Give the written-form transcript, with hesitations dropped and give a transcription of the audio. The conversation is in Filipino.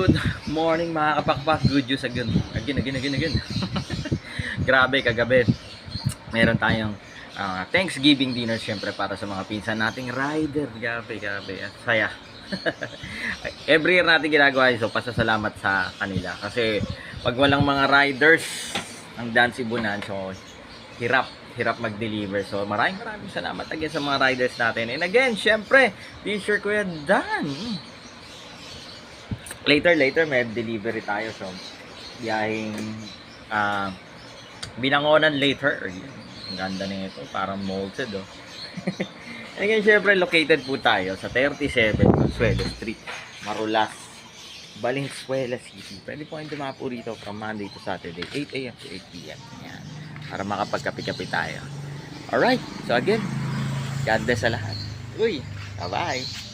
Good morning mga kapakpak. Good news again. Again. Grabe, kagabi meron tayong Thanksgiving dinner syempre para sa mga pinsan nating rider. Grabe. At saya. Every year natin ginagawa ito, pasasalamat sa kanila. Kasi pag walang mga riders, ang Dan Cebunan, so hirap mag-deliver. So maraming salamat again sa mga riders natin. And again, syempre, Teacher Kuya Dan. Later may delivery tayo, so biyaheng Binangonan later. Ang ganda na ito, parang molded and again, syempre located po tayo sa 37 Consuelo Street, Marulas, Valenzuela City. Pwede po kayong dumapo rito from Monday to Saturday 8 AM to 8 PM. Yan, para makapagkape-kape tayo. Alright, so again, God bless sa lahat. Uy, bye-bye.